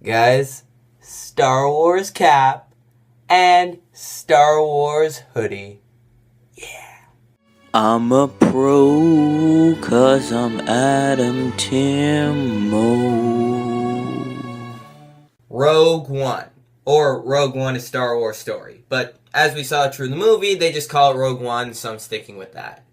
Guys, Star Wars cap and Star Wars hoodie. I'm a pro, cause I'm Adam Timmo. Rogue One. Or Rogue One, a Star Wars story. But as we saw through the movie, they just call it Rogue One, so I'm sticking with that.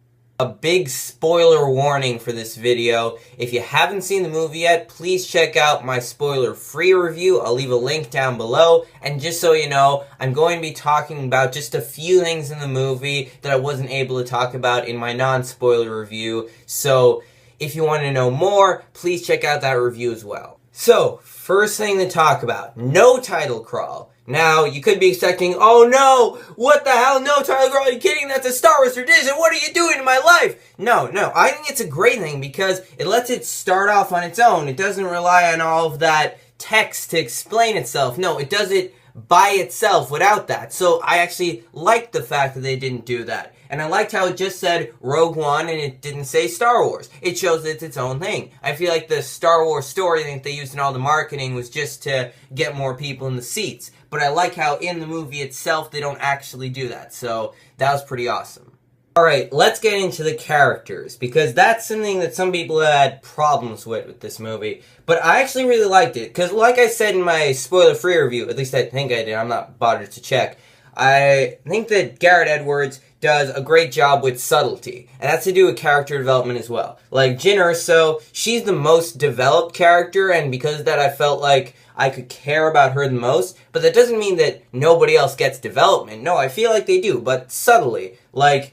A big spoiler warning for this video. If you haven't seen the movie yet, please check out my spoiler-free review. I'll leave a link down below. And just so you know, I'm going to be talking about just a few things in the movie that I wasn't able to talk about in my non-spoiler review. So if you want to know more, please check out that review as well. So, first thing to talk about, no title crawl. Now, you could be expecting, oh no, what the hell, no title crawl, are you kidding? That's a Star Wars tradition, what are you doing in my life? No, I think it's a great thing because it lets it start off on its own. It doesn't rely on all of that text to explain itself. No, it does it by itself without that. So I actually liked the fact that they didn't do that. And I liked how it just said Rogue One and it didn't say Star Wars. It shows that it's its own thing. I feel like the Star Wars story that they used in all the marketing was just to get more people in the seats. But I like how in the movie itself they don't actually do that. So that was pretty awesome. Alright, let's get into the characters, because that's something that some people had problems with this movie. But I actually really liked it, because like I said in my spoiler-free review, at least I think I did, I'm not bothered to check, I think that Garrett Edwards does a great job with subtlety, and that's to do with character development as well. Like Jyn Erso, she's the most developed character, and because of that I felt like I could care about her the most, but that doesn't mean that nobody else gets development. No, I feel like they do, but subtly. Like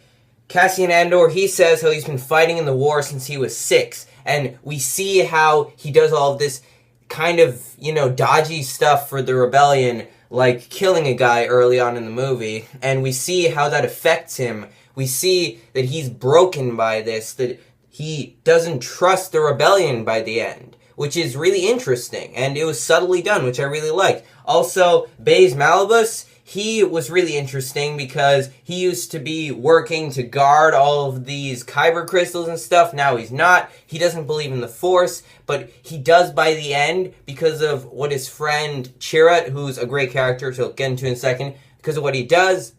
Cassian Andor, he says how he's been fighting in the war since he was 6, and we see how he does all of this kind of, dodgy stuff for the rebellion, like killing a guy early on in the movie, and we see how that affects him. We see that he's broken by this, that he doesn't trust the rebellion by the end, which is really interesting, and it was subtly done, which I really liked. Also, Baze Malbus, he was really interesting because he used to be working to guard all of these kyber crystals and stuff. Now he's not. He doesn't believe in the Force, but he does by the end because of what his friend Chirrut, who's a great character, which I'll get into in a second, because of what he does.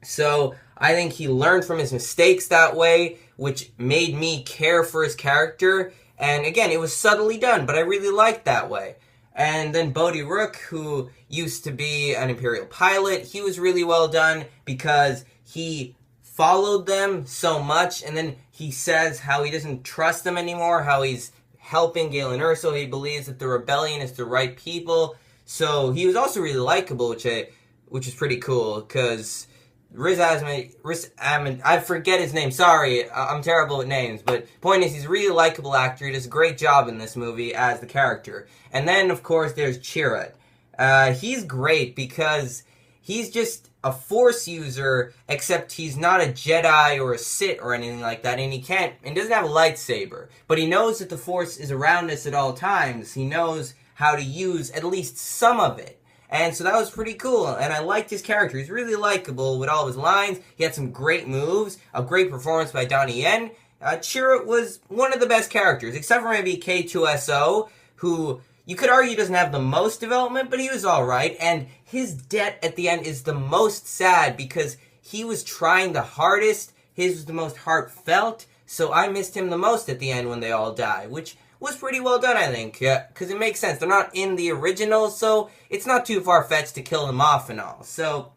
So I think he learned from his mistakes that way, which made me care for his character. And again, it was subtly done, but I really liked that way. And then Bodhi Rook, who used to be an Imperial pilot, he was really well done because he followed them so much, and then he says how he doesn't trust them anymore, how he's helping Galen Erso, he believes that the rebellion is the right people. So he was also really likable, which is pretty cool, because Riz Ahmed, I forget his name, sorry, I'm terrible with names, but point is, he's a really likable actor, he does a great job in this movie as the character. And then, of course, there's Chirrut. He's great because he's just a Force user, except he's not a Jedi or a Sith or anything like that, and he doesn't have a lightsaber, but he knows that the Force is around us at all times. He knows how to use at least some of it. And so that was pretty cool, and I liked his character. He's really likable with all of his lines. He had some great moves, a great performance by Donnie Yen. Chirrut was one of the best characters, except for maybe K2SO, who you could argue doesn't have the most development, but he was alright. And his death at the end is the most sad because he was trying the hardest. His was the most heartfelt, so I missed him the most at the end when they all die, which was pretty well done, I think, because it makes sense. They're not in the original, so it's not too far-fetched to kill them off and all. So,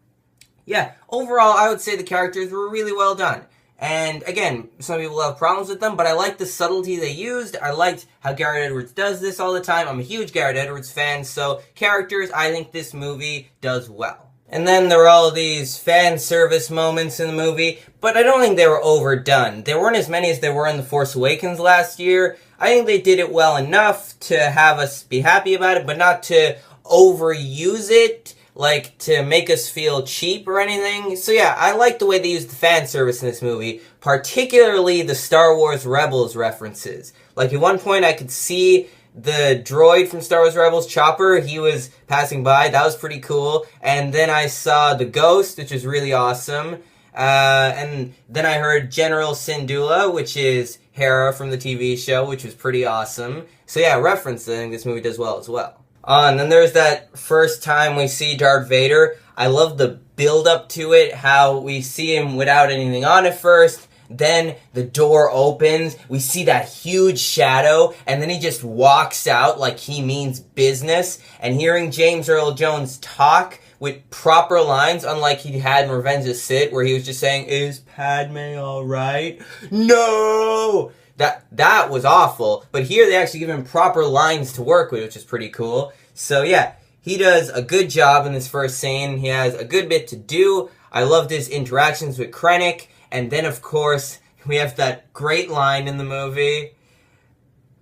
yeah, overall, I would say the characters were really well done. And, again, some people have problems with them, but I liked the subtlety they used. I liked how Garrett Edwards does this all the time. I'm a huge Garrett Edwards fan, so characters, I think this movie does well. And then there were all these fan service moments in the movie, but I don't think they were overdone. There weren't as many as there were in The Force Awakens last year. I think they did it well enough to have us be happy about it, but not to overuse it, like to make us feel cheap or anything. So yeah, I like the way they used the fan service in this movie, particularly the Star Wars Rebels references. Like at one point I could see the droid from Star Wars Rebels, Chopper, he was passing by. That was pretty cool. And then I saw the Ghost, which was really awesome. And then I heard General Syndulla, which is Hera from the TV show, which was pretty awesome. So yeah, reference, I think this movie does well as well. And then there's that first time we see Darth Vader. I love the build up to it, how we see him without anything on at first. Then the door opens, we see that huge shadow, and then he just walks out like he means business. And hearing James Earl Jones talk with proper lines, unlike he had in Revenge of the Sith, where he was just saying, "Is Padme alright?" No! That was awful. But here they actually give him proper lines to work with, which is pretty cool. So yeah, he does a good job in this first scene. He has a good bit to do. I loved his interactions with Krennic. And then, of course, we have that great line in the movie.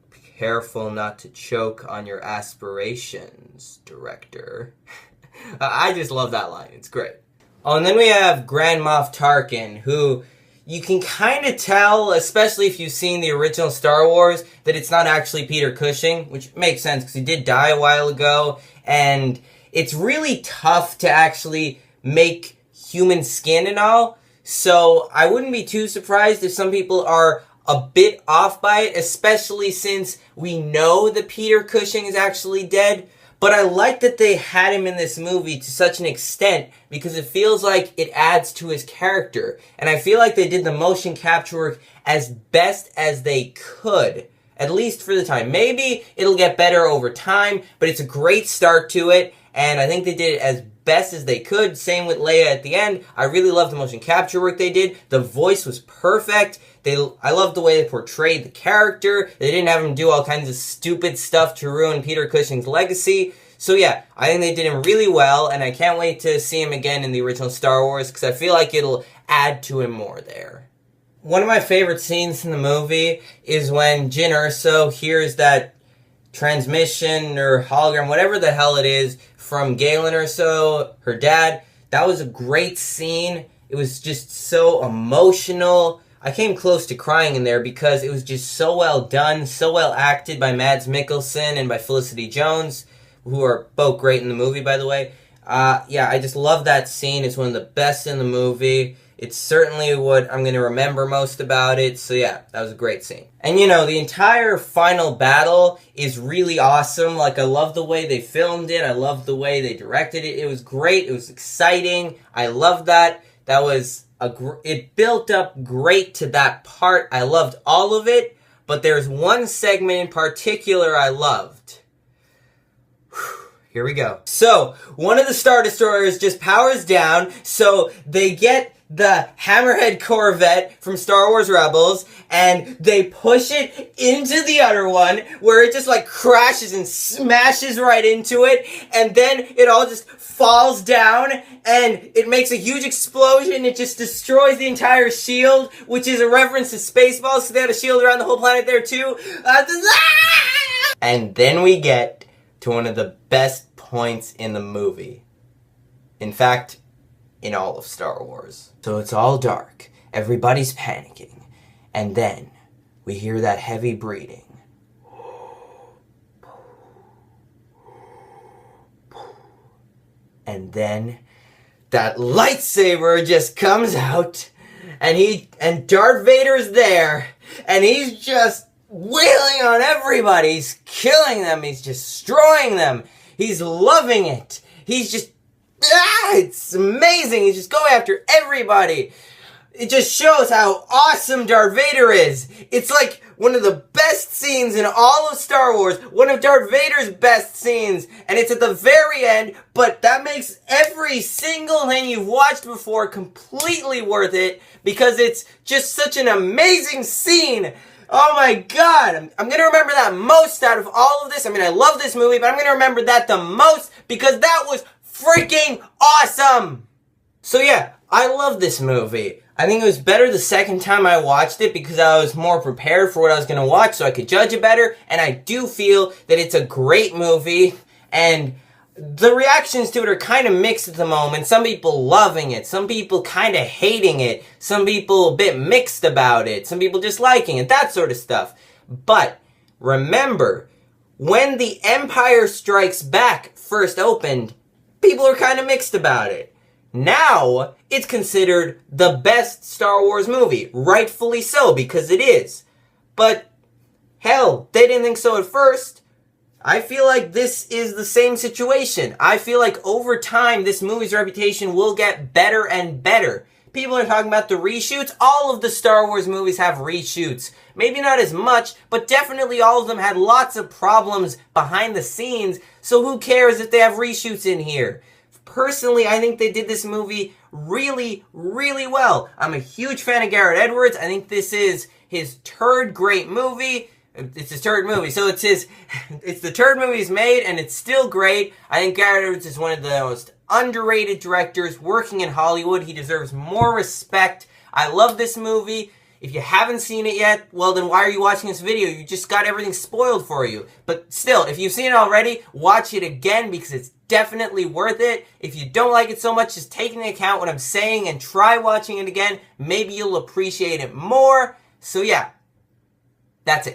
"Be careful not to choke on your aspirations, director." I just love that line. It's great. Oh, and then we have Grand Moff Tarkin, who you can kind of tell, especially if you've seen the original Star Wars, that it's not actually Peter Cushing, which makes sense because he did die a while ago. And it's really tough to actually make human skin and all. So I wouldn't be too surprised if some people are a bit off by it, especially since we know that Peter Cushing is actually dead. But I like that they had him in this movie to such an extent because it feels like it adds to his character. And I feel like they did the motion capture work as best as they could, at least for the time. Maybe it'll get better over time, but it's a great start to it. And I think they did it as best as they could. Same with Leia at the end. I really love the motion capture work they did. The voice was perfect. I love the way they portrayed the character. They didn't have him do all kinds of stupid stuff to ruin Peter Cushing's legacy. So yeah, I think they did him really well, and I can't wait to see him again in the original Star Wars, because I feel like it'll add to him more there. One of my favorite scenes in the movie is when Jyn Erso hears that transmission or hologram, whatever the hell it is, from Galen Erso, her dad. That was a great scene. It was just so emotional. I came close to crying in there because it was just so well done, so well acted by Mads Mikkelsen and by Felicity Jones, who are both great in the movie, by the way. Yeah, I just love that scene. It's one of the best in the movie. It's certainly what I'm going to remember most about it. So yeah, that was a great scene. And you know, the entire final battle is really awesome. Like, I love the way they filmed it. I love the way they directed it. It was great. It was exciting. I love that. That was it built up great to that part. I loved all of it, but there's one segment in particular I loved. Here we go. So, one of the Star Destroyers just powers down, so they get the Hammerhead Corvette from Star Wars Rebels, and they push it into the other one, where it just like crashes and smashes right into it, and then it all just falls down, and it makes a huge explosion. It just destroys the entire shield, which is a reference to Spaceballs, so they had a shield around the whole planet there too. And then we get to one of the best points in the movie. In fact, in all of Star Wars. So it's all dark, everybody's panicking, and then we hear that heavy breathing. And then that lightsaber just comes out, and Darth Vader's there, and he's just wailing on everybody. He's killing them, he's destroying them, he's loving it. He's just it's amazing. He's just going after everybody. It just shows how awesome Darth Vader is. It's like one of the best scenes in all of Star Wars. One of Darth Vader's best scenes. And it's at the very end, but that makes every single thing you've watched before completely worth it, because it's just such an amazing scene. Oh my god, I'm going to remember that most out of all of this. I mean, I love this movie, but I'm going to remember that the most because that was freaking awesome! So yeah, I love this movie. I think it was better the second time I watched it because I was more prepared for what I was going to watch, so I could judge it better. And I do feel that it's a great movie, and the reactions to it are kind of mixed at the moment. Some people loving it, some people kind of hating it, some people a bit mixed about it, some people just liking it, that sort of stuff. But remember, when The Empire Strikes Back first opened, people are kind of mixed about it. Now, it's considered the best Star Wars movie. Rightfully so, because it is. But, hell, they didn't think so at first. I feel like this is the same situation. I feel like over time, this movie's reputation will get better and better. People are talking about the reshoots. All of the Star Wars movies have reshoots. Maybe not as much, but definitely all of them had lots of problems behind the scenes, so who cares if they have reshoots in here? Personally, I think they did this movie really, really well. I'm a huge fan of Garrett Edwards. I think this is his third great movie. It's his third movie, so it's the third movie he's made, and it's still great. I think Garrett Edwards is one of the most underrated directors working in Hollywood. He deserves more respect. I love this movie. If you haven't seen it yet, well then why are you watching this video? You just got everything spoiled for you. But still, if you've seen it already, watch it again because it's definitely worth it. If you don't like it so much, just take into account what I'm saying and try watching it again. Maybe you'll appreciate it more. So yeah, that's it.